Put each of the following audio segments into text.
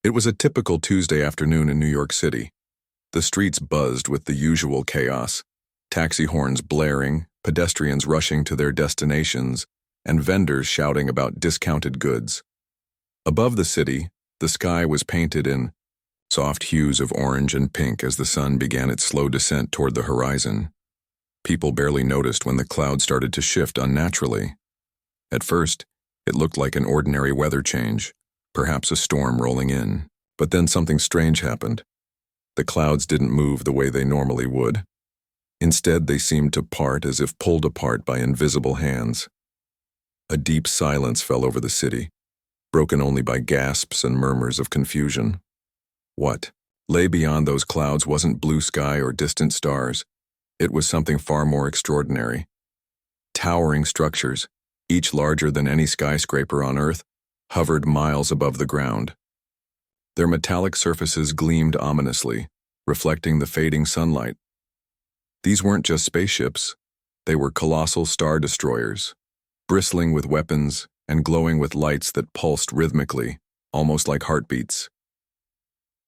It was a typical Tuesday afternoon in New York City. The streets buzzed with the usual chaos, taxi horns blaring, pedestrians rushing to their destinations, and vendors shouting about discounted goods. Above the city, the sky was painted in soft hues of orange and pink as the sun began its slow descent toward the horizon. People barely noticed when the clouds started to shift unnaturally. At first, it looked like an ordinary weather change, perhaps a storm rolling in. But then something strange happened. The clouds didn't move the way they normally would. Instead, they seemed to part as if pulled apart by invisible hands. A deep silence fell over the city, broken only by gasps and murmurs of confusion. What lay beyond those clouds wasn't blue sky or distant stars. It was something far more extraordinary. Towering structures, each larger than any skyscraper on Earth, hovered miles above the ground. Their metallic surfaces gleamed ominously, reflecting the fading sunlight. These weren't just spaceships. They were colossal star destroyers, bristling with weapons and glowing with lights that pulsed rhythmically, almost like heartbeats.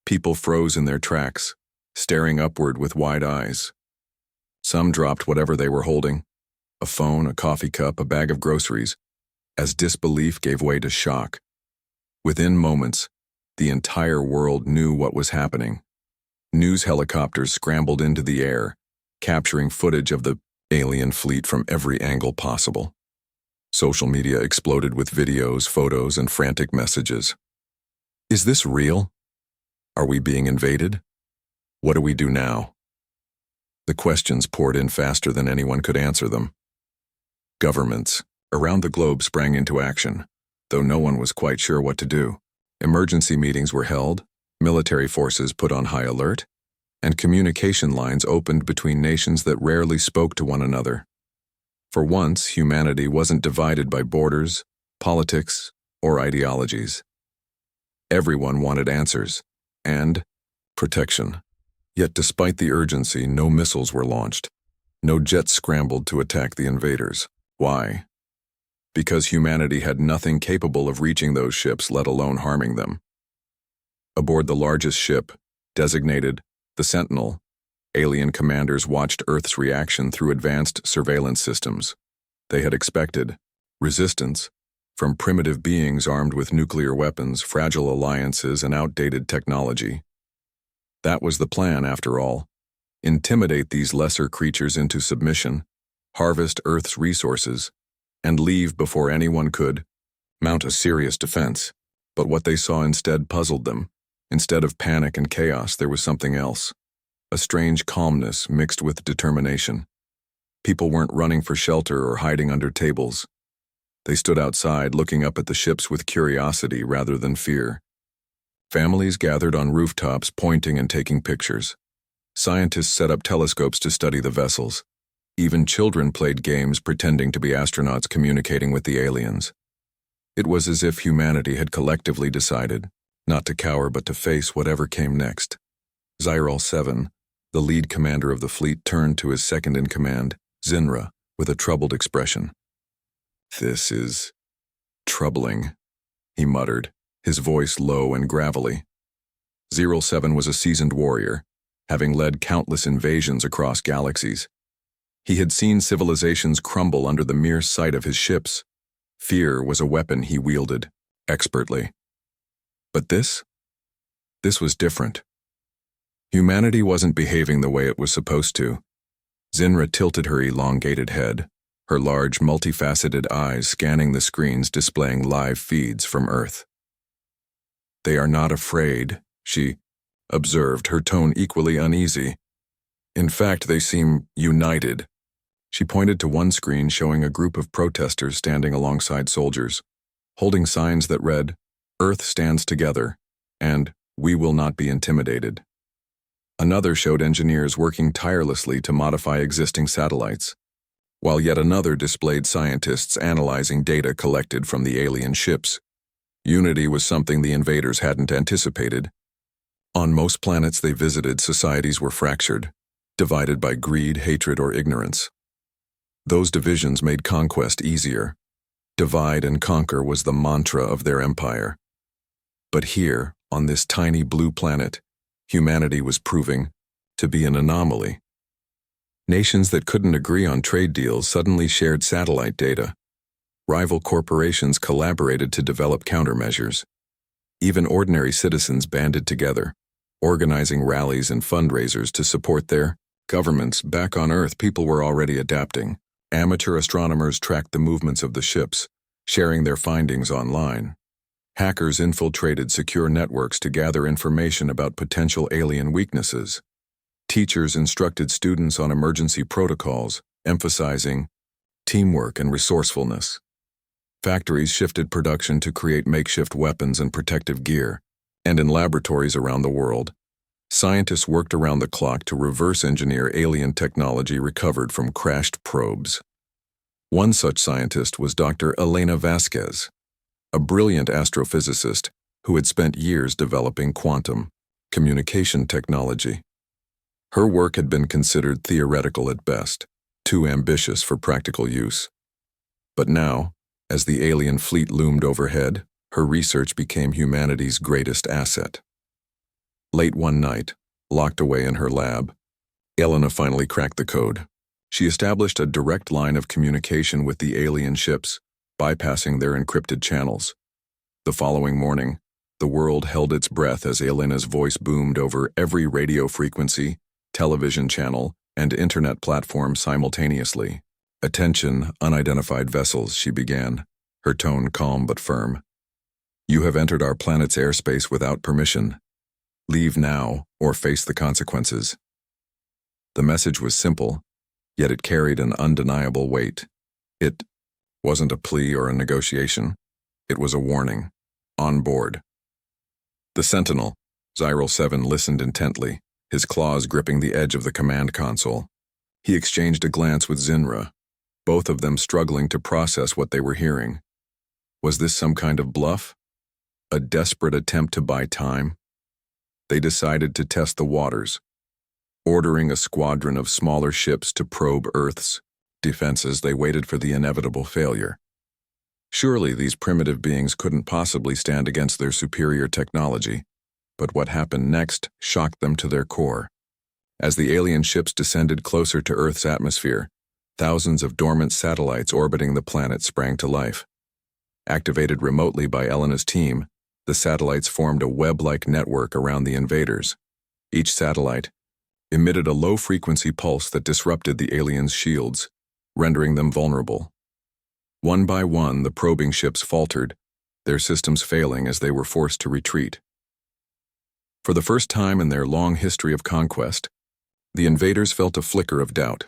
People froze in their tracks, staring upward with wide eyes. Some dropped whatever they were holding, a phone, a coffee cup, a bag of groceries, as disbelief gave way to shock. Within moments, the entire world knew what was happening. News helicopters scrambled into the air, capturing footage of the alien fleet from every angle possible. Social media exploded with videos, photos, and frantic messages. Is this real? Are we being invaded? What do we do now? The questions poured in faster than anyone could answer them. Governments around the globe sprang into action, though no one was quite sure what to do. Emergency meetings were held, military forces put on high alert, and communication lines opened between nations that rarely spoke to one another. For once, humanity wasn't divided by borders, politics, or ideologies. Everyone wanted answers and protection. Yet despite the urgency, no missiles were launched. No jets scrambled to attack the invaders. Why? Because humanity had nothing capable of reaching those ships, let alone harming them. Aboard the largest ship, designated the Sentinel, alien commanders watched Earth's reaction through advanced surveillance systems. They had expected resistance from primitive beings armed with nuclear weapons, fragile alliances, and outdated technology. That was the plan, after all. Intimidate these lesser creatures into submission, harvest Earth's resources, and leave before anyone could mount a serious defense. But what they saw instead puzzled them. Instead of panic and chaos, there was something else. A strange calmness mixed with determination. People weren't running for shelter or hiding under tables. They stood outside, looking up at the ships with curiosity rather than fear. Families gathered on rooftops, pointing and taking pictures. Scientists set up telescopes to study the vessels. Even children played games pretending to be astronauts communicating with the aliens. It was as if humanity had collectively decided not to cower but to face whatever came next. Zyrol 7, the lead commander of the fleet, turned to his second-in-command, Zinra, with a troubled expression. "This is troubling," he muttered, his voice low and gravelly. Zyrol 7 was a seasoned warrior, having led countless invasions across galaxies. He had seen civilizations crumble under the mere sight of his ships. Fear was a weapon he wielded expertly. But this was different. Humanity wasn't behaving the way it was supposed to. Zinra tilted her elongated head, her large, multifaceted eyes scanning the screens displaying live feeds from Earth. "They are not afraid," she observed, her tone equally uneasy. "In fact, they seem united." She pointed to one screen showing a group of protesters standing alongside soldiers, holding signs that read, "Earth stands together," and "We will not be intimidated." Another showed engineers working tirelessly to modify existing satellites, while yet another displayed scientists analyzing data collected from the alien ships. Unity was something the invaders hadn't anticipated. On most planets they visited, societies were fractured, divided by greed, hatred, or ignorance. Those divisions made conquest easier. Divide and conquer was the mantra of their empire. But here, On this tiny blue planet, humanity was proving to be an anomaly. Nations that couldn't agree on trade deals suddenly shared satellite data. Rival corporations collaborated to develop countermeasures. Even ordinary citizens banded together, organizing rallies and fundraisers to support their governments. Back on Earth, people were already adapting. Amateur astronomers tracked the movements of the ships, sharing their findings online. Hackers infiltrated secure networks to gather information about potential alien weaknesses. Teachers instructed students on emergency protocols, emphasizing teamwork and resourcefulness. Factories shifted production to create makeshift weapons and protective gear, and in laboratories around the world, scientists worked around the clock to reverse engineer alien technology recovered from crashed probes. One such scientist was Dr. Elena Vasquez, a brilliant astrophysicist who had spent years developing quantum communication technology. Her work had been considered theoretical at best, too ambitious for practical use. But now, as the alien fleet loomed overhead, her research became humanity's greatest asset. Late one night, locked away in her lab, Elena finally cracked the code. She established a direct line of communication with the alien ships, bypassing their encrypted channels. The following morning, the world held its breath as Elena's voice boomed over every radio frequency, television channel, and internet platform simultaneously. "Attention, unidentified vessels," she began, her tone calm but firm. "You have entered our planet's airspace without permission. Leave now or face the consequences." The message was simple, yet it carried an undeniable weight. It wasn't a plea or a negotiation. It was a warning. On board. The Sentinel, Zyril 7, listened intently, his claws gripping the edge of the command console. He exchanged a glance with Zinra, both of them struggling to process what they were hearing. Was this some kind of bluff? A desperate attempt to buy time? They decided to test the waters, ordering a squadron of smaller ships to probe Earth's defenses. They waited for the inevitable failure. Surely these primitive beings couldn't possibly stand against their superior technology, but what happened next shocked them to their core. As the alien ships descended closer to Earth's atmosphere, thousands of dormant satellites orbiting the planet sprang to life. Activated remotely by Elena's team, the satellites formed a web-like network around the invaders. Each satellite emitted a low-frequency pulse that disrupted the aliens' shields, rendering them vulnerable. One by one, the probing ships faltered, their systems failing as they were forced to retreat. For the first time in their long history of conquest, the invaders felt a flicker of doubt.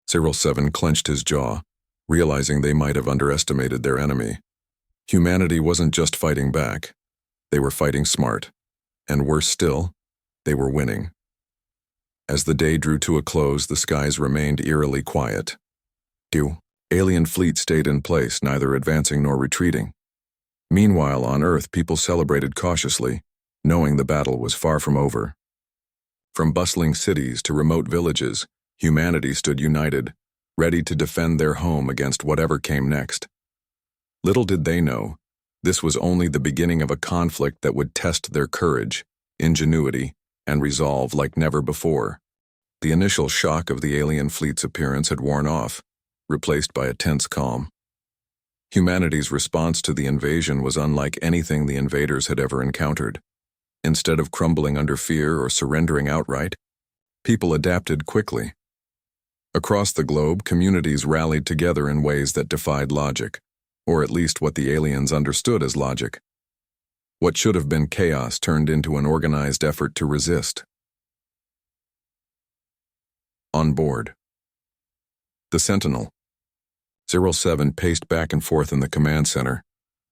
Zyril 7 clenched his jaw, realizing they might have underestimated their enemy. Humanity wasn't just fighting back. They were fighting smart. And worse still, they were winning. As the day drew to a close, the skies remained eerily quiet. The alien fleet stayed in place, neither advancing nor retreating. Meanwhile, on Earth, people celebrated cautiously, knowing the battle was far from over. From bustling cities to remote villages, humanity stood united, ready to defend their home against whatever came next. Little did they know, this was only the beginning of a conflict that would test their courage, ingenuity, and resolve like never before. The initial shock of the alien fleet's appearance had worn off, replaced by a tense calm. Humanity's response to the invasion was unlike anything the invaders had ever encountered. Instead of crumbling under fear or surrendering outright, people adapted quickly. Across the globe, communities rallied together in ways that defied logic, or at least what the aliens understood as logic. What should have been chaos turned into an organized effort to resist. On board. The Sentinel. Zyril 7 paced back and forth in the command center,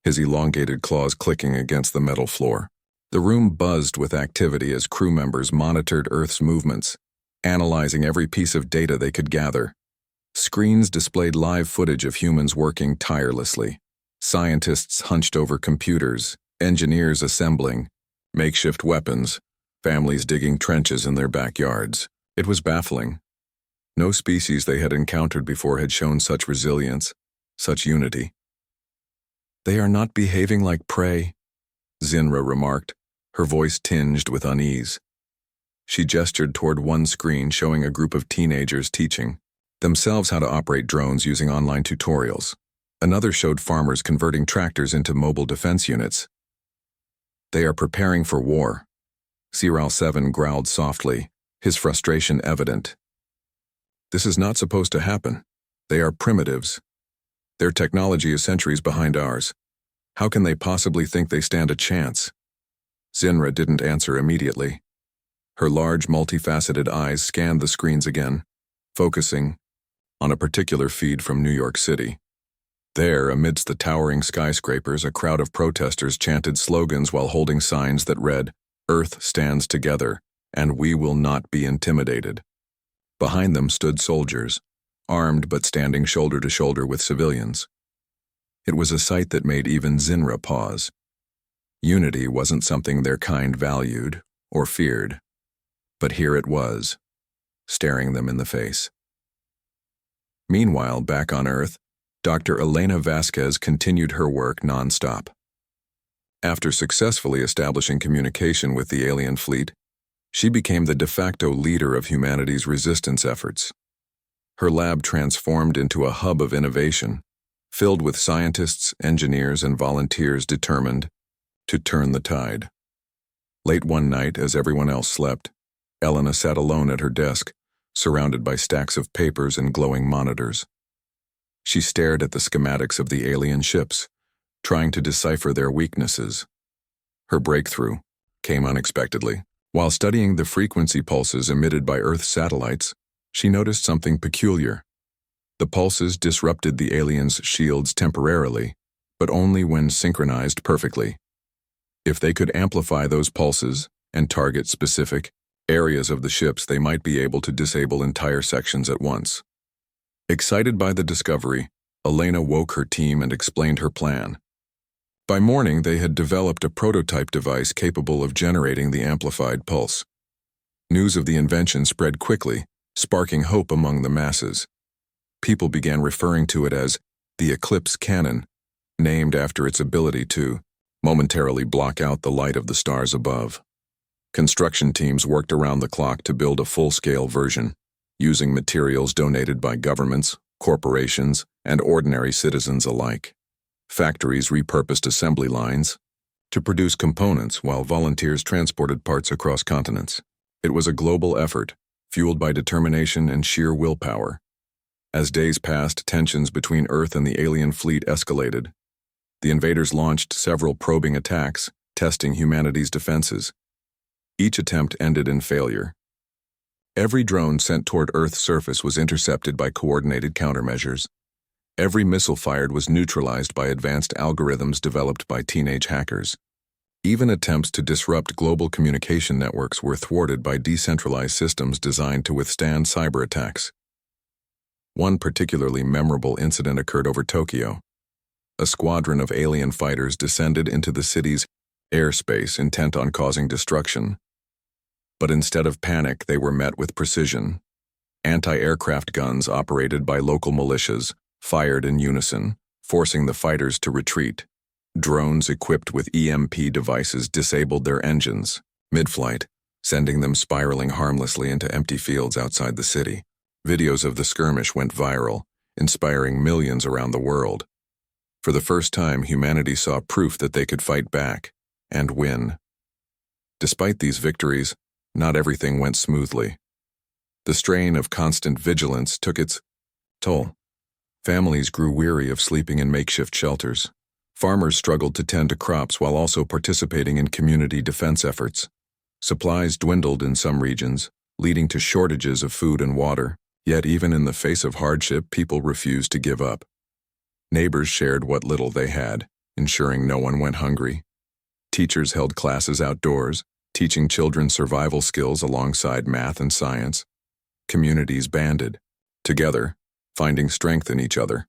his elongated claws clicking against the metal floor. The room buzzed with activity as crew members monitored Earth's movements, analyzing every piece of data they could gather. Screens displayed live footage of humans working tirelessly, scientists hunched over computers, engineers assembling makeshift weapons, families digging trenches in their backyards. It was baffling. No species they had encountered before had shown such resilience, such unity. "They are not behaving like prey," Zinra remarked, her voice tinged with unease. She gestured toward one screen showing a group of teenagers teaching themselves how to operate drones using online tutorials. Another showed farmers converting tractors into mobile defense units. "They are preparing for war," Siral 7 growled softly, his frustration evident. "This is not supposed to happen. They are primitives. Their technology is centuries behind ours. How can they possibly think they stand a chance?" Zinra didn't answer immediately. Her large, multifaceted eyes scanned the screens again, focusing on a particular feed from New York City. There, amidst the towering skyscrapers, a crowd of protesters chanted slogans while holding signs that read, "Earth stands together, and we will not be intimidated." Behind them stood soldiers, armed but standing shoulder to shoulder with civilians. It was a sight that made even Zinra pause. Unity wasn't something their kind valued or feared, but here it was, staring them in the face. Meanwhile, back on Earth, Dr. Elena Vasquez continued her work nonstop. After successfully establishing communication with the alien fleet, she became the de facto leader of humanity's resistance efforts. Her lab transformed into a hub of innovation, filled with scientists, engineers, and volunteers determined to turn the tide. Late one night, as everyone else slept, Elena sat alone at her desk, surrounded by stacks of papers and glowing monitors. She stared at the schematics of the alien ships, trying to decipher their weaknesses. Her breakthrough came unexpectedly. While studying the frequency pulses emitted by Earth's satellites, she noticed something peculiar. The pulses disrupted the aliens' shields temporarily, but only when synchronized perfectly. If they could amplify those pulses and target specific areas of the ships, they might be able to disable entire sections at once. Excited by the discovery, Elena woke her team and explained her plan. By morning, they had developed a prototype device capable of generating the amplified pulse. News of the invention spread quickly, sparking hope among the masses. People began referring to it as the Eclipse Cannon, named after its ability to momentarily block out the light of the stars above. Construction teams worked around the clock to build a full-scale version, using materials donated by governments, corporations, and ordinary citizens alike. Factories repurposed assembly lines to produce components while volunteers transported parts across continents. It was a global effort, fueled by determination and sheer willpower. As days passed, tensions between Earth and the alien fleet escalated. The invaders launched several probing attacks, testing humanity's defenses. Each attempt ended in failure. Every drone sent toward Earth's surface was intercepted by coordinated countermeasures. Every missile fired was neutralized by advanced algorithms developed by teenage hackers. Even attempts to disrupt global communication networks were thwarted by decentralized systems designed to withstand cyber attacks. One particularly memorable incident occurred over Tokyo. A squadron of alien fighters descended into the city's airspace intent on causing destruction. But instead of panic, they were met with precision. Anti-aircraft guns operated by local militias fired in unison, forcing the fighters to retreat. Drones equipped with EMP devices disabled their engines mid-flight, sending them spiraling harmlessly into empty fields outside the city. Videos of the skirmish went viral, inspiring millions around the world. For the first time, humanity saw proof that they could fight back and win. Despite these victories, not everything went smoothly. The strain of constant vigilance took its toll. Families grew weary of sleeping in makeshift shelters. Farmers struggled to tend to crops while also participating in community defense efforts. Supplies dwindled in some regions, leading to shortages of food and water. Yet even in the face of hardship, people refused to give up. Neighbors shared what little they had, ensuring no one went hungry. Teachers held classes outdoors, teaching children survival skills alongside math and science. Communities banded together, finding strength in each other.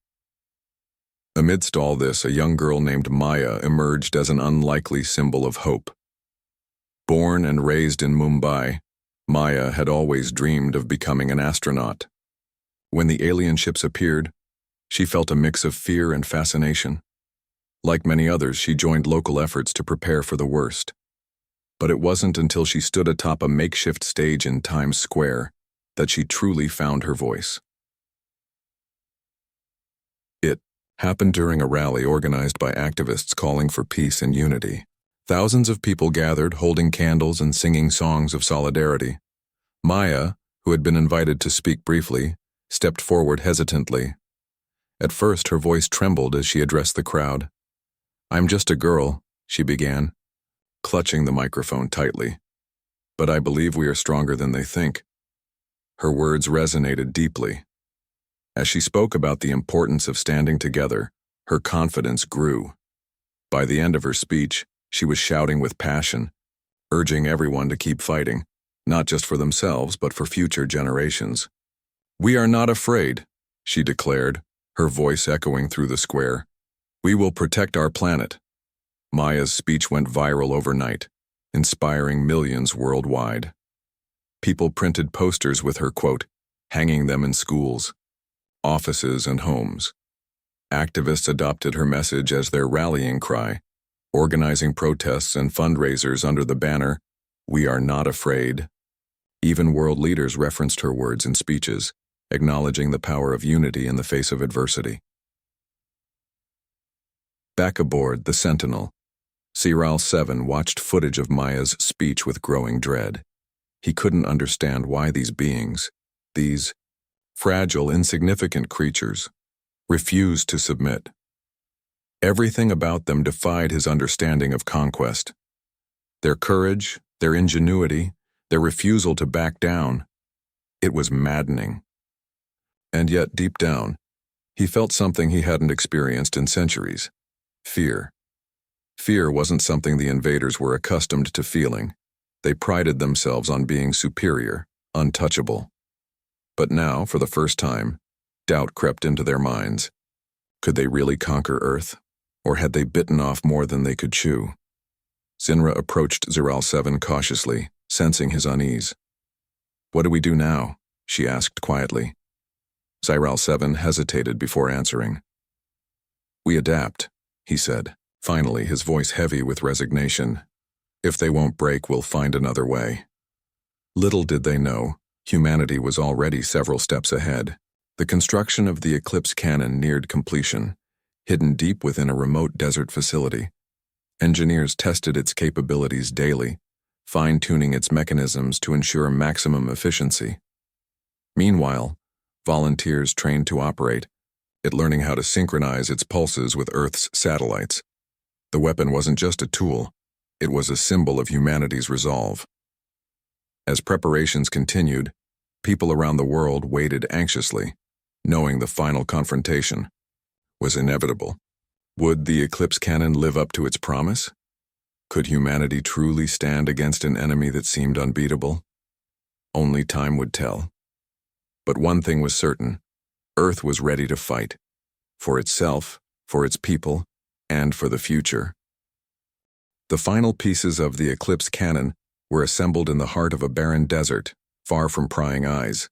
Amidst all this, a young girl named Maya emerged as an unlikely symbol of hope. Born and raised in Mumbai, Maya had always dreamed of becoming an astronaut. When the alien ships appeared, she felt a mix of fear and fascination. Like many others, she joined local efforts to prepare for the worst. But it wasn't until she stood atop a makeshift stage in Times Square that she truly found her voice. It happened during a rally organized by activists calling for peace and unity. Thousands of people gathered, holding candles and singing songs of solidarity. Maya, who had been invited to speak briefly, stepped forward hesitantly. At first, her voice trembled as she addressed the crowd. "I'm just a girl," she began, clutching the microphone tightly. "But I believe we are stronger than they think." Her words resonated deeply. As she spoke about the importance of standing together, her confidence grew. By the end of her speech, she was shouting with passion, urging everyone to keep fighting, not just for themselves but for future generations. "We are not afraid," she declared, her voice echoing through the square. "We will protect our planet." Maya's speech went viral overnight, inspiring millions worldwide. People printed posters with her quote, hanging them in schools, offices, and homes. Activists adopted her message as their rallying cry, organizing protests and fundraisers under the banner, "We are not afraid." Even world leaders referenced her words in speeches, acknowledging the power of unity in the face of adversity. Back aboard the Sentinel, Sci-Fi watched footage of Maya's speech with growing dread. He couldn't understand why these beings, these fragile, insignificant creatures, refused to submit. Everything about them defied his understanding of conquest. Their courage, their ingenuity, their refusal to back down. It was maddening. And yet, deep down, he felt something he hadn't experienced in centuries: fear. Fear wasn't something the invaders were accustomed to feeling. They prided themselves on being superior, untouchable. But now, for the first time, doubt crept into their minds. Could they really conquer Earth? Or had they bitten off more than they could chew? Zinra approached Sci-Fi cautiously, sensing his unease. "What do we do now?" she asked quietly. Sci-Fi hesitated before answering. "We adapt," he said, finally, his voice heavy with resignation. "If they won't break, we'll find another way." Little did they know, humanity was already several steps ahead. The construction of the Eclipse cannon neared completion, hidden deep within a remote desert facility. Engineers tested its capabilities daily, fine-tuning its mechanisms to ensure maximum efficiency. Meanwhile, volunteers trained to operate it, learning how to synchronize its pulses with Earth's satellites. The weapon wasn't just a tool, it was a symbol of humanity's resolve. As preparations continued, people around the world waited anxiously, knowing the final confrontation was inevitable. Would the Eclipse cannon live up to its promise? Could humanity truly stand against an enemy that seemed unbeatable? Only time would tell. But one thing was certain: Earth was ready to fight. For itself, for its people, and for the future. The final pieces of the Eclipse cannon were assembled in the heart of a barren desert, far from prying eyes.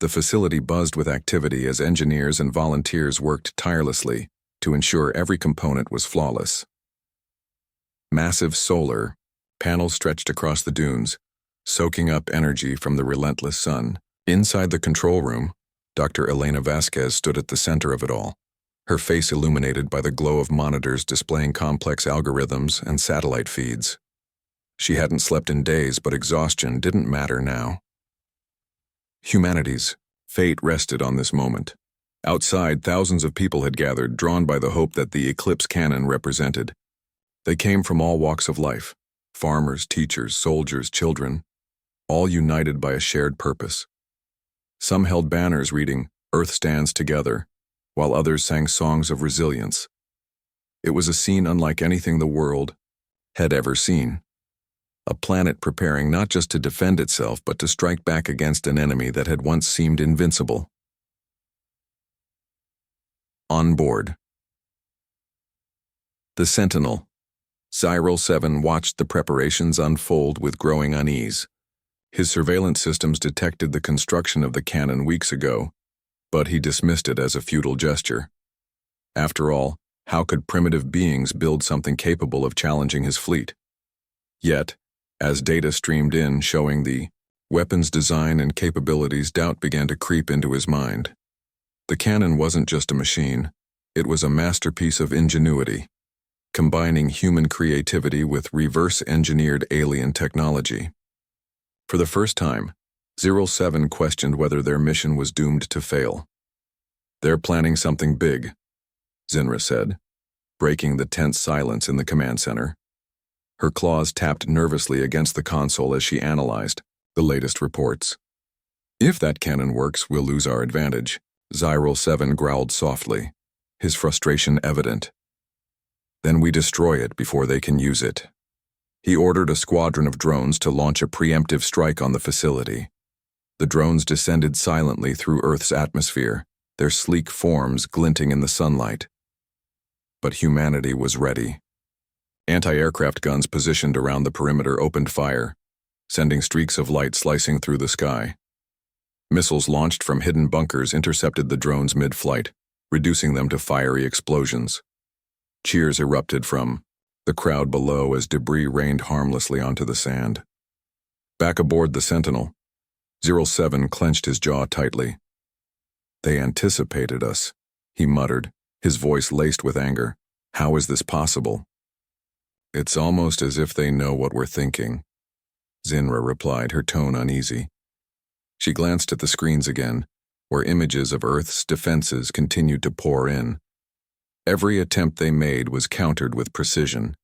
The facility buzzed with activity as engineers and volunteers worked tirelessly to ensure every component was flawless. Massive solar panels stretched across the dunes, soaking up energy from the relentless sun. Inside the control room, Dr. Elena Vasquez stood at the center of it all, her face illuminated by the glow of monitors displaying complex algorithms and satellite feeds. She hadn't slept in days, but exhaustion didn't matter now. Humanity's fate rested on this moment. Outside, thousands of people had gathered, drawn by the hope that the Eclipse cannon represented. They came from all walks of life: farmers, teachers, soldiers, children, all united by a shared purpose. Some held banners reading, "Earth stands together," while others sang songs of resilience. It was a scene unlike anything the world had ever seen. A planet preparing not just to defend itself, but to strike back against an enemy that had once seemed invincible. On board the Sentinel, Sci-Fi watched the preparations unfold with growing unease. His surveillance systems detected the construction of the cannon weeks ago, but he dismissed it as a futile gesture. After all, how could primitive beings build something capable of challenging his fleet? Yet, As data streamed in showing the weapon's design and capabilities, doubt began to creep into his mind. The cannon wasn't just a machine, it was a masterpiece of ingenuity, combining human creativity with reverse-engineered alien technology. For the first time, 07 questioned whether their mission was doomed to fail. "They're planning something big," Zinra said, breaking the tense silence in the command center. Her claws tapped nervously against the console as she analyzed the latest reports. "If that cannon works, we'll lose our advantage," Zyril 7 growled softly, his frustration evident. "Then we destroy it before they can use it." He ordered a squadron of drones to launch a preemptive strike on the facility. The drones descended silently through Earth's atmosphere, their sleek forms glinting in the sunlight. But humanity was ready. Anti-aircraft guns positioned around the perimeter opened fire, sending streaks of light slicing through the sky. Missiles launched from hidden bunkers intercepted the drones mid-flight, reducing them to fiery explosions. Cheers erupted from the crowd below as debris rained harmlessly onto the sand. Back aboard the Sentinel, 07 clenched his jaw tightly. "They anticipated us," he muttered, his voice laced with anger. "How is this possible?" "It's almost as if they know what we're thinking," Zinra replied, her tone uneasy. She glanced at the screens again, where images of Earth's defenses continued to pour in. Every attempt they made was countered with precision.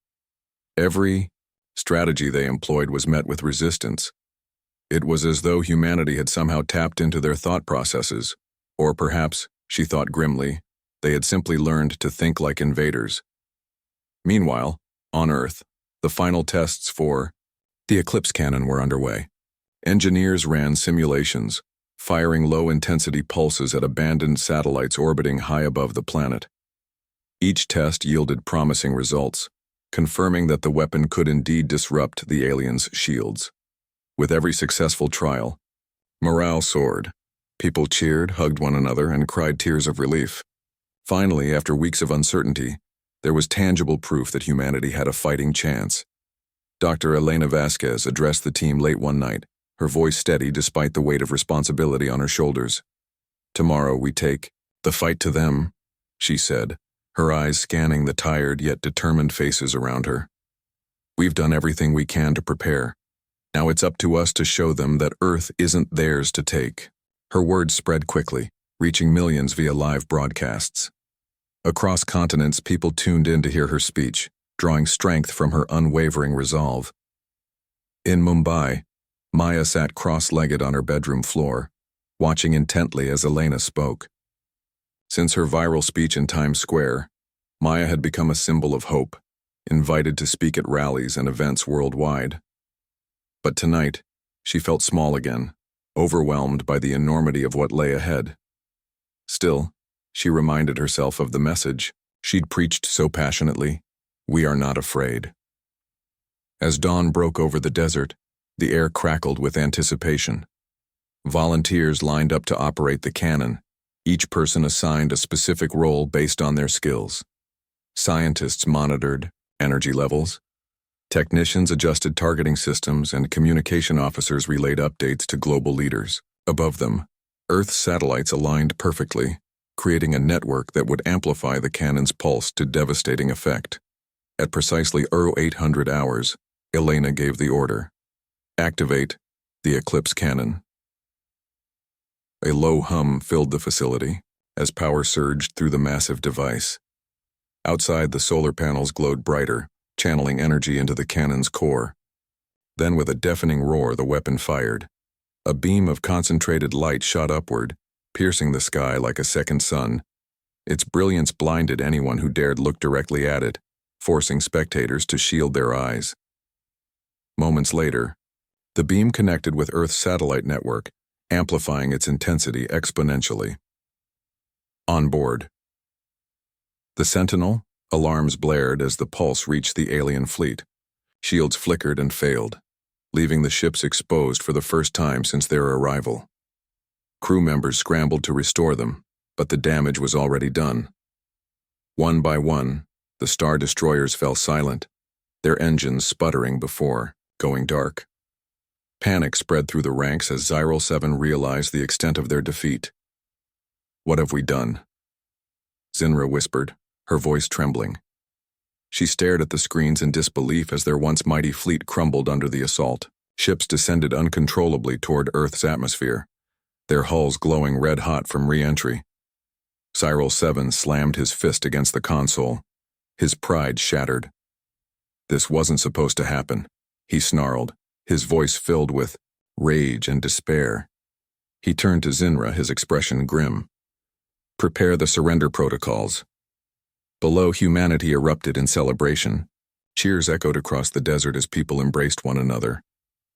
Every strategy they employed was met with resistance. It was as though humanity had somehow tapped into their thought processes, or perhaps, she thought grimly, they had simply learned to think like invaders. Meanwhile, on Earth, the final tests for the Eclipse cannon were underway. Engineers ran simulations, firing low-intensity pulses at abandoned satellites orbiting high above the planet. Each test yielded promising results, confirming that the weapon could indeed disrupt the aliens' shields. With every successful trial, morale soared. People cheered, hugged one another, and cried tears of relief. Finally, after weeks of uncertainty, there was tangible proof that humanity had a fighting chance. Dr. Elena Vasquez addressed the team late one night, her voice steady despite the weight of responsibility on her shoulders. "Tomorrow we take the fight to them," she said, her eyes scanning the tired yet determined faces around her. "We've done everything we can to prepare. Now it's up to us to show them that Earth isn't theirs to take." Her words spread quickly, reaching millions via live broadcasts. Across continents, people tuned in to hear her speech, drawing strength from her unwavering resolve. In Mumbai, Maya sat cross-legged on her bedroom floor, watching intently as Elena spoke. Since her viral speech in Times Square, Maya had become a symbol of hope, invited to speak at rallies and events worldwide. But tonight, she felt small again, overwhelmed by the enormity of what lay ahead. Still, she reminded herself of the message she'd preached so passionately: "We are not afraid." As dawn broke over the desert, the air crackled with anticipation. Volunteers lined up to operate the cannon, each person assigned a specific role based on their skills. Scientists monitored energy levels, technicians adjusted targeting systems, and communication officers relayed updates to global leaders. Above them, Earth's satellites aligned perfectly, creating a network that would amplify the cannon's pulse to devastating effect. At precisely 0800 hours, Elena gave the order: "Activate the Eclipse cannon." A low hum filled the facility as power surged through the massive device. Outside, the solar panels glowed brighter, channeling energy into the cannon's core. Then, with a deafening roar, the weapon fired. A beam of concentrated light shot upward, piercing the sky like a second sun. Its brilliance blinded anyone who dared look directly at it, forcing spectators to shield their eyes. Moments later, the beam connected with Earth's satellite network, amplifying its intensity exponentially. On board the Sentinel, alarms blared as the pulse reached the alien fleet. Shields flickered and failed, leaving the ships exposed for the first time since their arrival. Crew members scrambled to restore them, but the damage was already done. One by one, the Star Destroyers fell silent, their engines sputtering before going dark. Panic spread through the ranks as Zyril 7 realized the extent of their defeat. "What have we done?" Zinra whispered, her voice trembling. She stared at the screens in disbelief as their once mighty fleet crumbled under the assault. Ships descended uncontrollably toward Earth's atmosphere, their hulls glowing red-hot from re-entry. Zyril 7 slammed his fist against the console, his pride shattered. "This wasn't supposed to happen," he snarled, his voice filled with rage and despair. He turned to Zinra, his expression grim. "Prepare the surrender protocols." Below, humanity erupted in celebration. Cheers echoed across the desert as people embraced one another,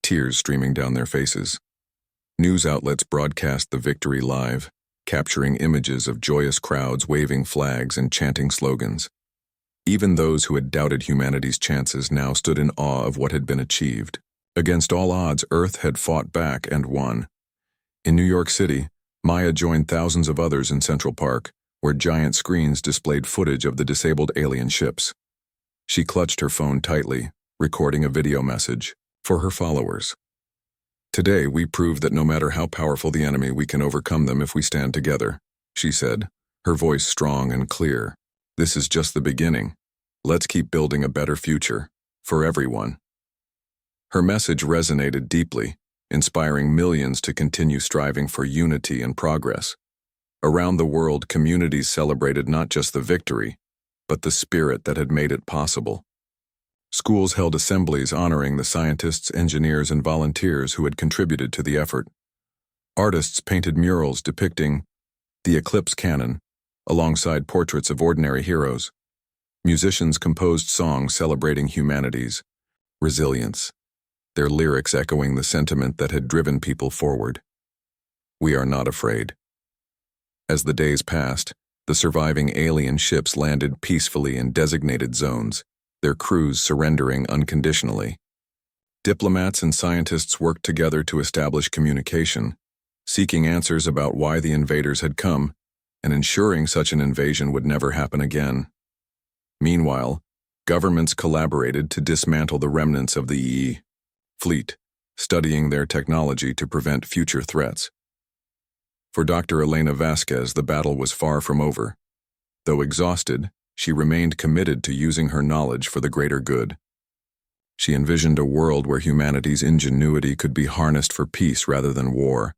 tears streaming down their faces. News outlets broadcast the victory live, capturing images of joyous crowds waving flags and chanting slogans. Even those who had doubted humanity's chances now stood in awe of what had been achieved. Against all odds, Earth had fought back and won. In New York City, Maya joined thousands of others in Central Park, where giant screens displayed footage of the disabled alien ships. She clutched her phone tightly, recording a video message for her followers. "Today, we proved that no matter how powerful the enemy, we can overcome them if we stand together," she said, her voice strong and clear. "This is just the beginning. Let's keep building a better future, for everyone." Her message resonated deeply, inspiring millions to continue striving for unity and progress. Around the world, communities celebrated not just the victory, but the spirit that had made it possible. Schools held assemblies honoring the scientists, engineers, and volunteers who had contributed to the effort. Artists painted murals depicting the Eclipse canon, alongside portraits of ordinary heroes. Musicians composed songs celebrating humanity's resilience, their lyrics echoing the sentiment that had driven people forward. "We are not afraid." As the days passed, the surviving alien ships landed peacefully in designated zones, their crews surrendering unconditionally. Diplomats and scientists worked together to establish communication, seeking answers about why the invaders had come and ensuring such an invasion would never happen again. Meanwhile, governments collaborated to dismantle the remnants of the EE fleet, studying their technology to prevent future threats. For Dr. Elena Vasquez, the battle was far from over. Though exhausted, she remained committed to using her knowledge for the greater good. She envisioned a world where humanity's ingenuity could be harnessed for peace rather than war,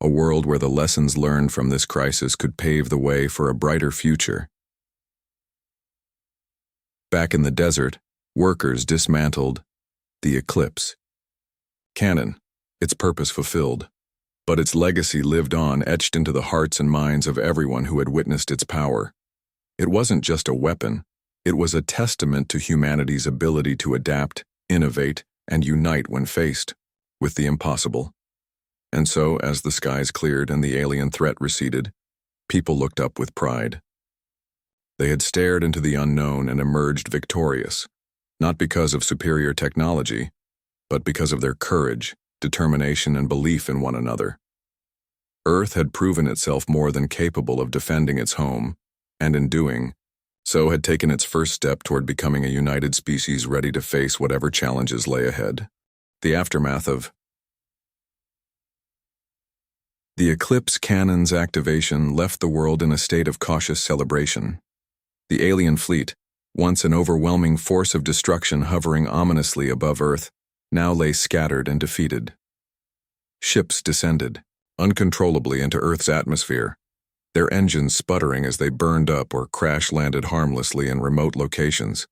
a world where the lessons learned from this crisis could pave the way for a brighter future. Back in the desert, workers dismantled the Eclipse canon, its purpose fulfilled. But its legacy lived on, etched into the hearts and minds of everyone who had witnessed its power. It wasn't just a weapon, it was a testament to humanity's ability to adapt, innovate, and unite when faced with the impossible. And so, as the skies cleared and the alien threat receded, people looked up with pride. They had stared into the unknown and emerged victorious, not because of superior technology, but because of their courage, determination, and belief in one another. Earth had proven itself more than capable of defending its home, and in doing so had taken its first step toward becoming a united species ready to face whatever challenges lay ahead. The aftermath of the Eclipse cannon's activation left the world in a state of cautious celebration. The alien fleet, once an overwhelming force of destruction hovering ominously above Earth, now lay scattered and defeated. Ships descended uncontrollably into Earth's atmosphere, their engines sputtering as they burned up or crash-landed harmlessly in remote locations.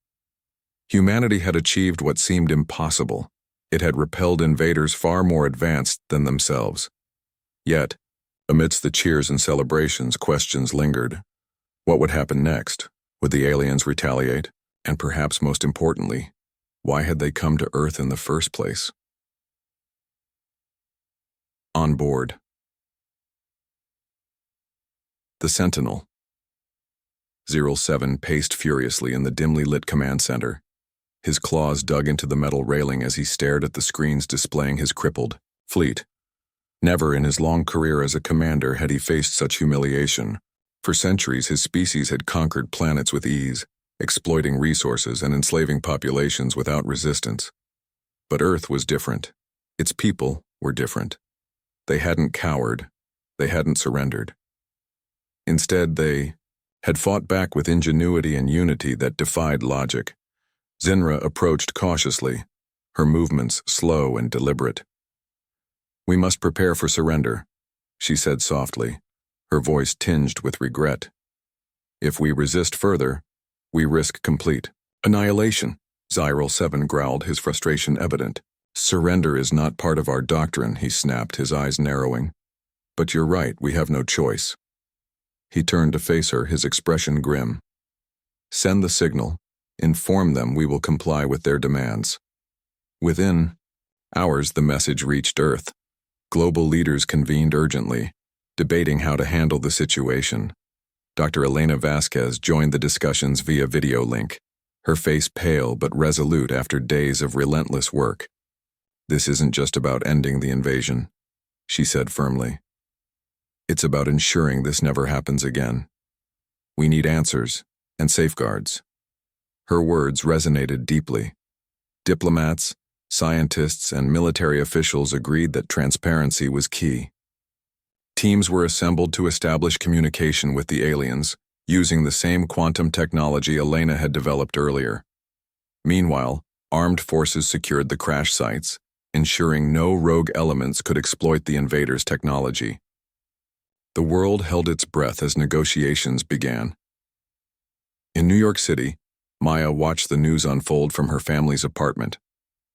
Humanity had achieved what seemed impossible. It had repelled invaders far more advanced than themselves. Yet, amidst the cheers and celebrations, questions lingered. What would happen next? Would the aliens retaliate? And perhaps most importantly, why had they come to Earth in the first place? On board. The Sentinel. Zyril 7 paced furiously in the dimly lit command center. His claws dug into the metal railing as he stared at the screens displaying his crippled fleet. Never in his long career as a commander had he faced such humiliation. For centuries, his species had conquered planets with ease, exploiting resources and enslaving populations without resistance. But Earth was different. Its people were different. They hadn't cowered. They hadn't surrendered. Instead, they had fought back with ingenuity and unity that defied logic. Zinra approached cautiously, her movements slow and deliberate. "We must prepare for surrender," she said softly, her voice tinged with regret. "If we resist further, we risk complete annihilation." Zyril 7 growled, his frustration evident. "Surrender is not part of our doctrine," he snapped, his eyes narrowing. "But you're right, we have no choice." He turned to face her, his expression grim. "Send the signal. Inform them we will comply with their demands." Within hours, the message reached Earth. Global leaders convened urgently, debating how to handle the situation. Dr. Elena Vasquez joined the discussions via video link, her face pale but resolute after days of relentless work. "This isn't just about ending the invasion," she said firmly. "It's about ensuring this never happens again. We need answers and safeguards." Her words resonated deeply. Diplomats, scientists, and military officials agreed that transparency was key. Teams were assembled to establish communication with the aliens, using the same quantum technology Elena had developed earlier. Meanwhile, armed forces secured the crash sites, ensuring no rogue elements could exploit the invaders' technology. The world held its breath as negotiations began. In New York City, Maya watched the news unfold from her family's apartment.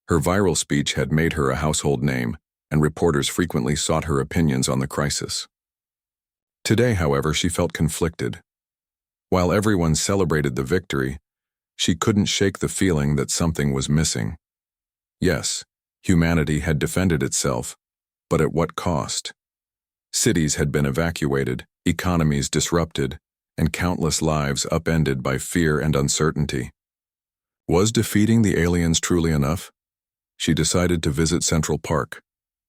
Her viral speech had made her a household name, and reporters frequently sought her opinions on the crisis. Today, however, she felt conflicted. While everyone celebrated the victory, she couldn't shake the feeling that something was missing. Yes, humanity had defended itself, but at what cost? Cities had been evacuated, economies disrupted, and countless lives upended by fear and uncertainty. Was defeating the aliens truly enough? She decided to visit Central Park,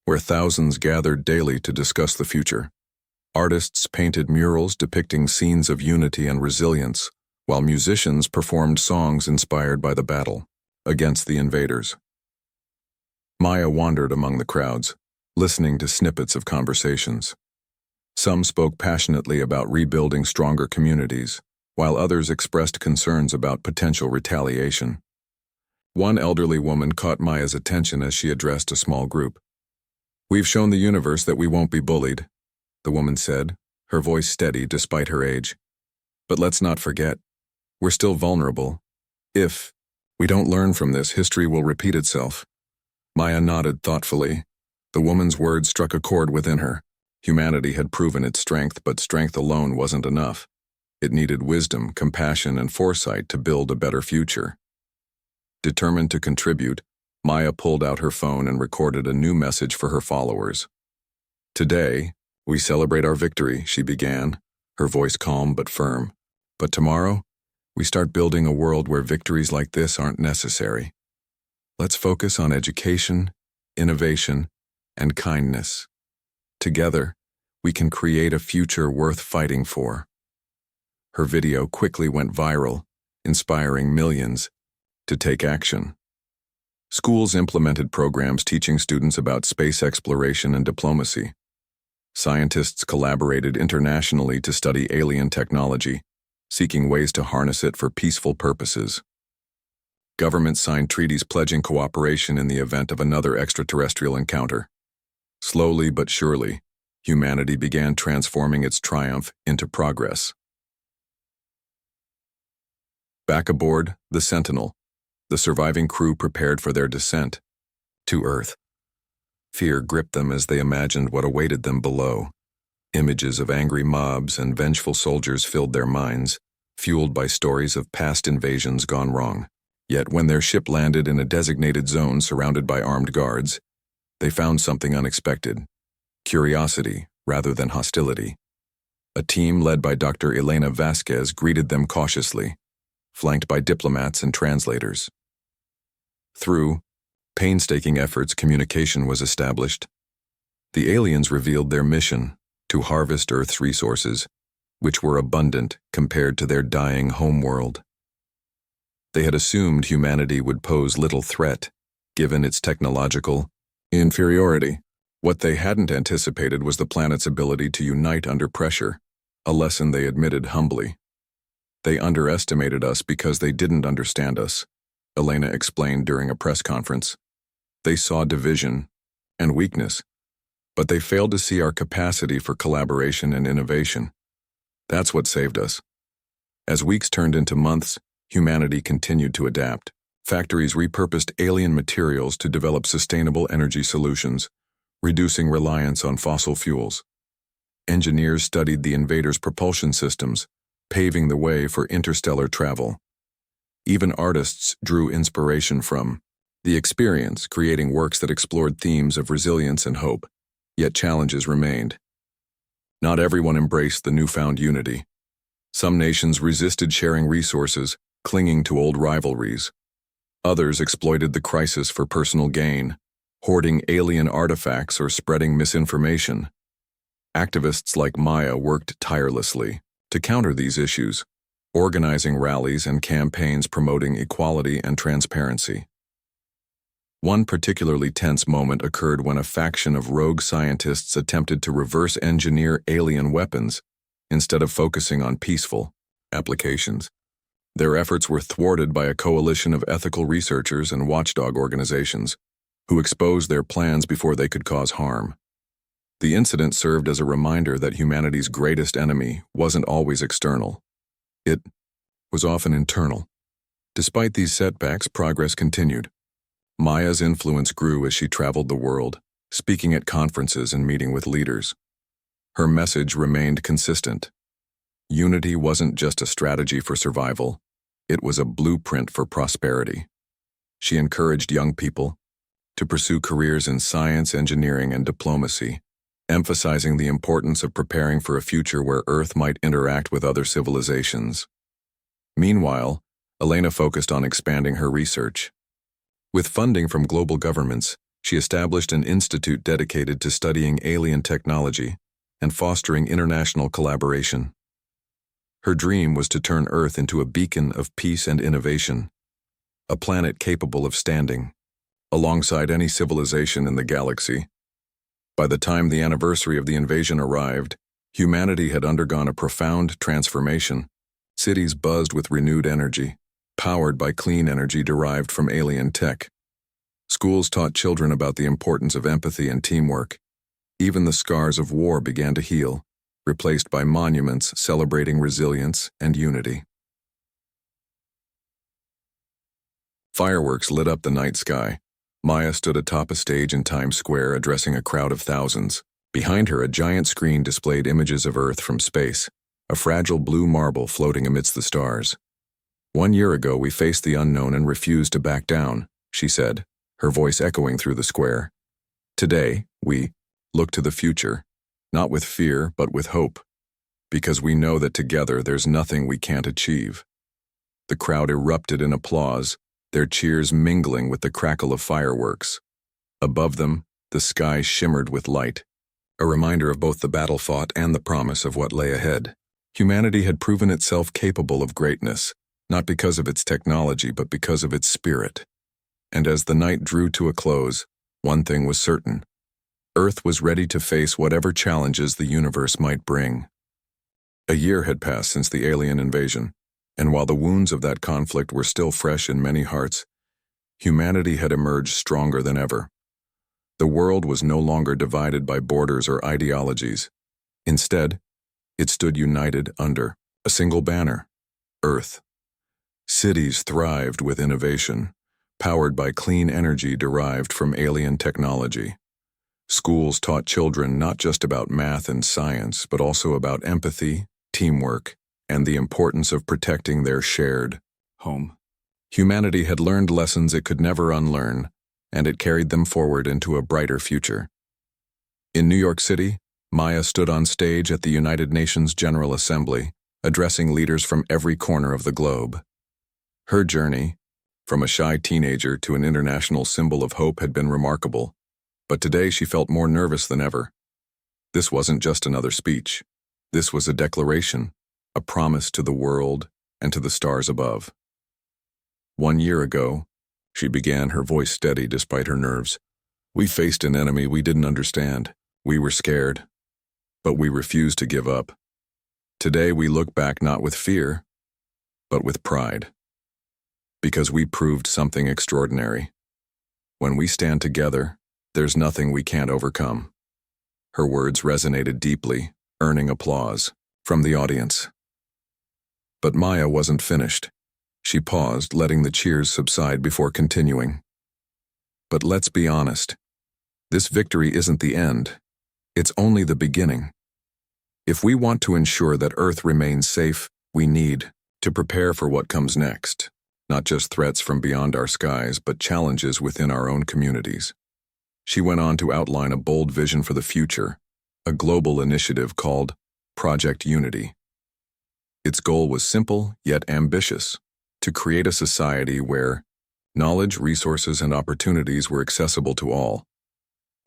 where thousands gathered daily to discuss the future. Artists painted murals depicting scenes of unity and resilience, while musicians performed songs inspired by the battle against the invaders. Maya wandered among the crowds, listening to snippets of conversations. Some spoke passionately about rebuilding stronger communities, while others expressed concerns about potential retaliation. One elderly woman caught Maya's attention as she addressed a small group. "We've shown the universe that we won't be bullied," the woman said, her voice steady despite her age. "But let's not forget, we're still vulnerable. If we don't learn from this, history will repeat itself." Maya nodded thoughtfully. The woman's words struck a chord within her. Humanity had proven its strength, but strength alone wasn't enough. It needed wisdom, compassion, and foresight to build a better future. Determined to contribute, Maya pulled out her phone and recorded a new message for her followers. "Today, we celebrate our victory," she began, her voice calm but firm. "But tomorrow, we start building a world where victories like this aren't necessary. Let's focus on education, innovation, and kindness. Together, we can create a future worth fighting for." Her video quickly went viral, inspiring millions to take action. Schools implemented programs teaching students about space exploration and diplomacy. Scientists collaborated internationally to study alien technology, seeking ways to harness it for peaceful purposes. Governments signed treaties pledging cooperation in the event of another extraterrestrial encounter. Slowly but surely, humanity began transforming its triumph into progress. Back aboard the Sentinel, the surviving crew prepared for their descent to Earth. Fear gripped them as they imagined what awaited them below. Images of angry mobs and vengeful soldiers filled their minds, fueled by stories of past invasions gone wrong. Yet when their ship landed in a designated zone surrounded by armed guards, they found something unexpected: curiosity rather than hostility. A team led by Dr. Elena Vasquez greeted them cautiously, flanked by diplomats and translators. Through painstaking efforts, communication was established. The aliens revealed their mission: to harvest Earth's resources, which were abundant compared to their dying homeworld. They had assumed humanity would pose little threat, given its technological inferiority. What they hadn't anticipated was the planet's ability to unite under pressure, a lesson they admitted humbly. They underestimated us because they didn't understand us, Elena explained during a press conference. They saw division and weakness, but they failed to see our capacity for collaboration and innovation. That's what saved us. As weeks turned into months, humanity continued to adapt. Factories repurposed alien materials to develop sustainable energy solutions, reducing reliance on fossil fuels. Engineers studied the invaders' propulsion systems, paving the way for interstellar travel. Even artists drew inspiration from the experience, creating works that explored themes of resilience and hope. Yet challenges remained. Not everyone embraced the newfound unity. Some nations resisted sharing resources, clinging to old rivalries. Others exploited the crisis for personal gain, hoarding alien artifacts or spreading misinformation. Activists like Maya worked tirelessly to counter these issues, organizing rallies and campaigns promoting equality and transparency. One particularly tense moment occurred when a faction of rogue scientists attempted to reverse engineer alien weapons instead of focusing on peaceful applications. Their efforts were thwarted by a coalition of ethical researchers and watchdog organizations who exposed their plans before they could cause harm. The incident served as a reminder that humanity's greatest enemy wasn't always external. It was often internal. Despite these setbacks, progress continued. Maya's influence grew as she traveled the world, speaking at conferences and meeting with leaders. Her message remained consistent. Unity wasn't just a strategy for survival, it was a blueprint for prosperity. She encouraged young people to pursue careers in science, engineering, and diplomacy, emphasizing the importance of preparing for a future where Earth might interact with other civilizations. Meanwhile, Elena focused on expanding her research. With funding from global governments, she established an institute dedicated to studying alien technology and fostering international collaboration. Her dream was to turn Earth into a beacon of peace and innovation, a planet capable of standing alongside any civilization in the galaxy. By the time the anniversary of the invasion arrived, humanity had undergone a profound transformation. Cities buzzed with renewed energy, powered by clean energy derived from alien tech. Schools taught children about the importance of empathy and teamwork. Even the scars of war began to heal, replaced by monuments celebrating resilience and unity. Fireworks lit up the night sky. Maya stood atop a stage in Times Square addressing a crowd of thousands. Behind her, a giant screen displayed images of Earth from space, a fragile blue marble floating amidst the stars. 1 year ago, we faced the unknown and refused to back down, she said, her voice echoing through the square. Today, we look to the future, not with fear, but with hope, because we know that together there's nothing we can't achieve. The crowd erupted in applause, their cheers mingling with the crackle of fireworks. Above them, the sky shimmered with light, a reminder of both the battle fought and the promise of what lay ahead. Humanity had proven itself capable of greatness, not because of its technology, but because of its spirit. And as the night drew to a close, one thing was certain. Earth was ready to face whatever challenges the universe might bring. A year had passed since the alien invasion, and while the wounds of that conflict were still fresh in many hearts, humanity had emerged stronger than ever. The world was no longer divided by borders or ideologies. Instead, it stood united under a single banner: Earth. Cities thrived with innovation, powered by clean energy derived from alien technology. Schools taught children not just about math and science, but also about empathy, teamwork, and the importance of protecting their shared home. Humanity had learned lessons it could never unlearn, and it carried them forward into a brighter future. In New York City, Maya stood on stage at the United Nations General Assembly, addressing leaders from every corner of the globe. Her journey, from a shy teenager to an international symbol of hope, had been remarkable, but today she felt more nervous than ever. This wasn't just another speech. This was a declaration, a promise to the world and to the stars above. 1 year ago, she began, her voice steady despite her nerves. We faced an enemy we didn't understand. We were scared, but we refused to give up. Today we look back not with fear, but with pride. Because we proved something extraordinary. When we stand together, there's nothing we can't overcome. Her words resonated deeply, earning applause from the audience. But Maya wasn't finished. She paused, letting the cheers subside before continuing. But let's be honest. This victory isn't the end. It's only the beginning. If we want to ensure that Earth remains safe, we need to prepare for what comes next. Not just threats from beyond our skies, but challenges within our own communities. She went on to outline a bold vision for the future, a global initiative called Project Unity. Its goal was simple yet ambitious, to create a society where knowledge, resources, and opportunities were accessible to all.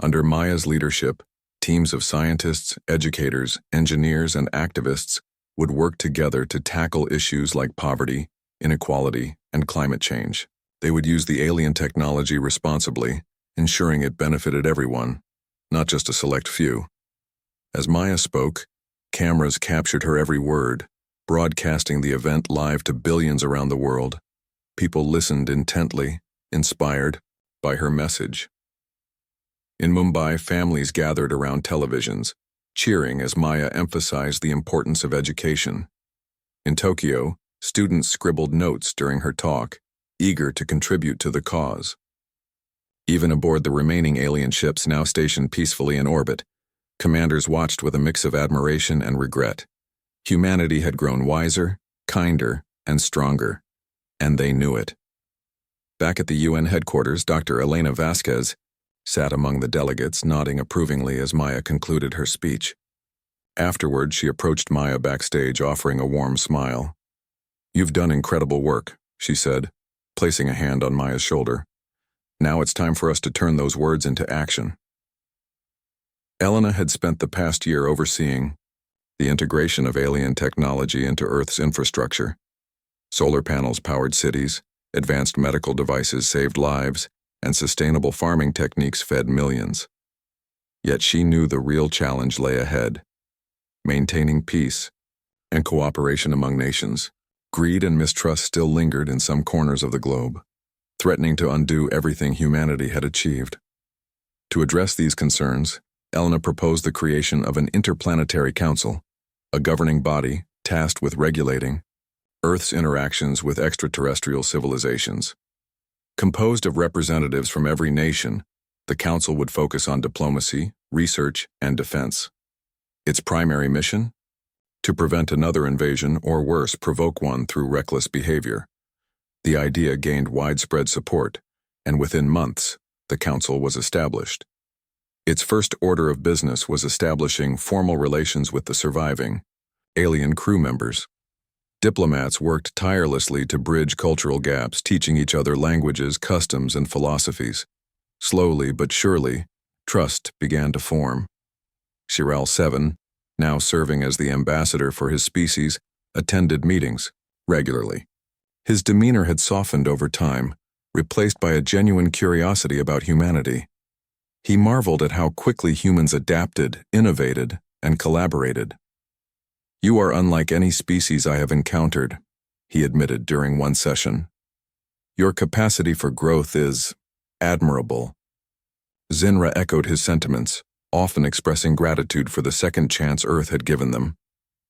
Under Maya's leadership, teams of scientists, educators, engineers, and activists would work together to tackle issues like poverty, inequality, and climate change. They would use the alien technology responsibly, ensuring it benefited everyone, not just a select few. As Maya spoke, cameras captured her every word, broadcasting the event live to billions around the world. People listened intently, inspired by her message. In Mumbai, families gathered around televisions, cheering as Maya emphasized the importance of education. In Tokyo, students scribbled notes during her talk, eager to contribute to the cause. Even aboard the remaining alien ships now stationed peacefully in orbit, commanders watched with a mix of admiration and regret. Humanity had grown wiser, kinder, and stronger, and they knew it. Back at the UN headquarters, Dr. Elena Vasquez sat among the delegates, nodding approvingly as Maya concluded her speech. Afterward, she approached Maya backstage, offering a warm smile. "You've done incredible work," she said, placing a hand on Maya's shoulder. "Now it's time for us to turn those words into action." Elena had spent the past year overseeing the integration of alien technology into Earth's infrastructure. Solar panels powered cities, advanced medical devices saved lives, and sustainable farming techniques fed millions. Yet she knew the real challenge lay ahead: maintaining peace and cooperation among nations. Greed and mistrust still lingered in some corners of the globe, threatening to undo everything humanity had achieved. To address these concerns, Elena proposed the creation of an interplanetary council, a governing body tasked with regulating Earth's interactions with extraterrestrial civilizations. Composed of representatives from every nation, the council would focus on diplomacy, research, and defense. Its primary mission? To prevent another invasion, or worse, provoke one through reckless behavior. The idea gained widespread support, and within months, the council was established. Its first order of business was establishing formal relations with the surviving alien crew members. Diplomats worked tirelessly to bridge cultural gaps, teaching each other languages, customs, and philosophies. Slowly but surely, trust began to form. Chiral 7, now serving as the ambassador for his species, attended meetings regularly. His demeanor had softened over time, replaced by a genuine curiosity about humanity. He marveled at how quickly humans adapted, innovated, and collaborated. "You are unlike any species I have encountered," he admitted during one session. "Your capacity for growth is admirable." Zinra echoed his sentiments, often expressing gratitude for the second chance Earth had given them.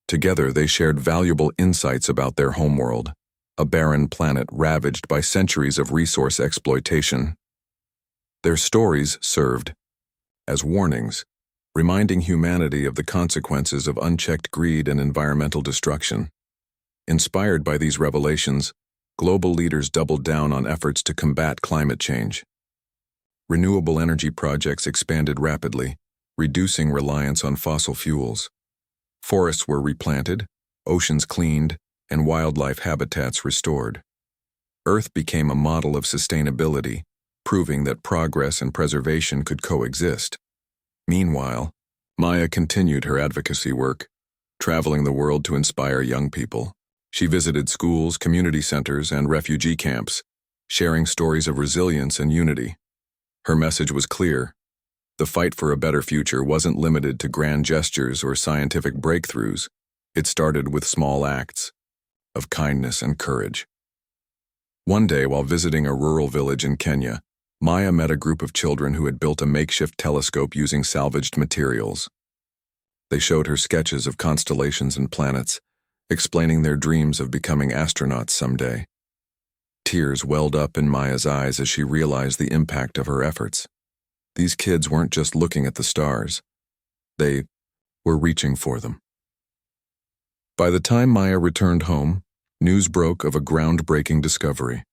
Together they shared valuable insights about their homeworld, a barren planet ravaged by centuries of resource exploitation. Their stories served as warnings, reminding humanity of the consequences of unchecked greed and environmental destruction. Inspired by these revelations, global leaders doubled down on efforts to combat climate change. Renewable energy projects expanded rapidly, reducing reliance on fossil fuels. Forests were replanted, oceans cleaned, and wildlife habitats restored. Earth became a model of sustainability, proving that progress and preservation could coexist. Meanwhile, Maya continued her advocacy work, traveling the world to inspire young people. She visited schools, community centers, and refugee camps, sharing stories of resilience and unity. Her message was clear. The fight for a better future wasn't limited to grand gestures or scientific breakthroughs. It started with small acts of kindness and courage. One day, while visiting a rural village in Kenya, Maya met a group of children who had built a makeshift telescope using salvaged materials. They showed her sketches of constellations and planets, explaining their dreams of becoming astronauts someday. Tears welled up in Maya's eyes as she realized the impact of her efforts. These kids weren't just looking at the stars. They were reaching for them. By the time Maya returned home, news broke of a groundbreaking discovery.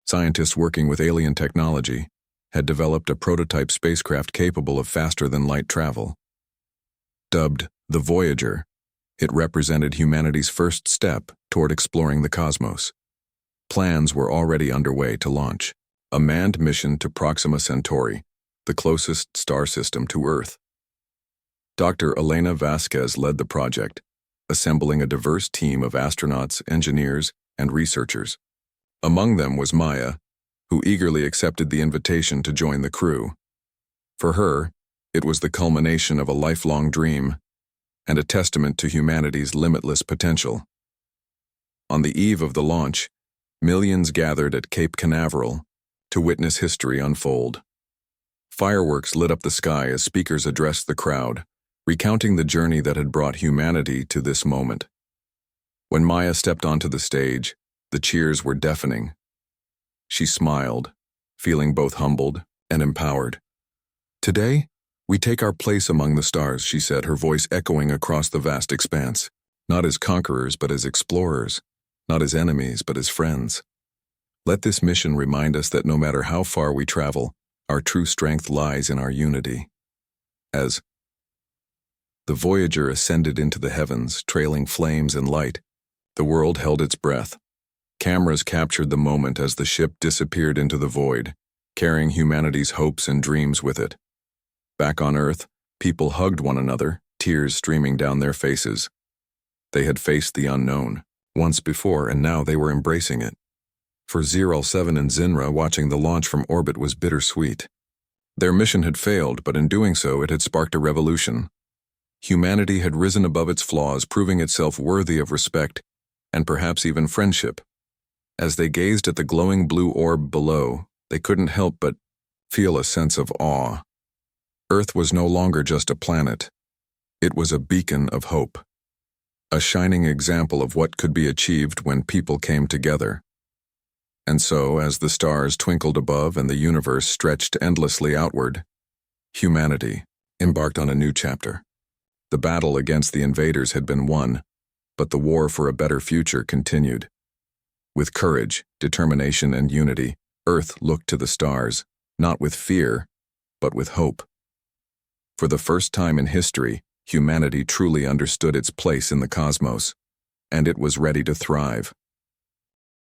Scientists working with alien technology had developed a prototype spacecraft capable of faster-than-light travel. Dubbed the Voyager, it represented humanity's first step toward exploring the cosmos. Plans were already underway to launch a manned mission to Proxima Centauri, the closest star system to Earth. Dr. Elena Vasquez led the project, assembling a diverse team of astronauts, engineers, and researchers. Among them was Maya, who eagerly accepted the invitation to join the crew. For her, it was the culmination of a lifelong dream and a testament to humanity's limitless potential. On the eve of the launch, millions gathered at Cape Canaveral to witness history unfold. Fireworks lit up the sky as speakers addressed the crowd, recounting the journey that had brought humanity to this moment. When Maya stepped onto the stage, the cheers were deafening. She smiled, feeling both humbled and empowered. "Today, we take our place among the stars," she said, her voice echoing across the vast expanse. "Not as conquerors, but as explorers. Not as enemies, but as friends. Let this mission remind us that no matter how far we travel, our true strength lies in our unity." As the Voyager ascended into the heavens, trailing flames and light, the world held its breath. Cameras captured the moment as the ship disappeared into the void, carrying humanity's hopes and dreams with it. Back on Earth, people hugged one another, tears streaming down their faces. They had faced the unknown once before, and now they were embracing it. For 007 and Zinra, watching the launch from orbit was bittersweet. Their mission had failed, but in doing so, it had sparked a revolution. Humanity had risen above its flaws, proving itself worthy of respect and perhaps even friendship. As they gazed at the glowing blue orb below, they couldn't help but feel a sense of awe. Earth was no longer just a planet. It was a beacon of hope, a shining example of what could be achieved when people came together. And so, as the stars twinkled above and the universe stretched endlessly outward, humanity embarked on a new chapter. The battle against the invaders had been won, but the war for a better future continued. With courage, determination, and unity, Earth looked to the stars, not with fear, but with hope. For the first time in history, humanity truly understood its place in the cosmos, and it was ready to thrive.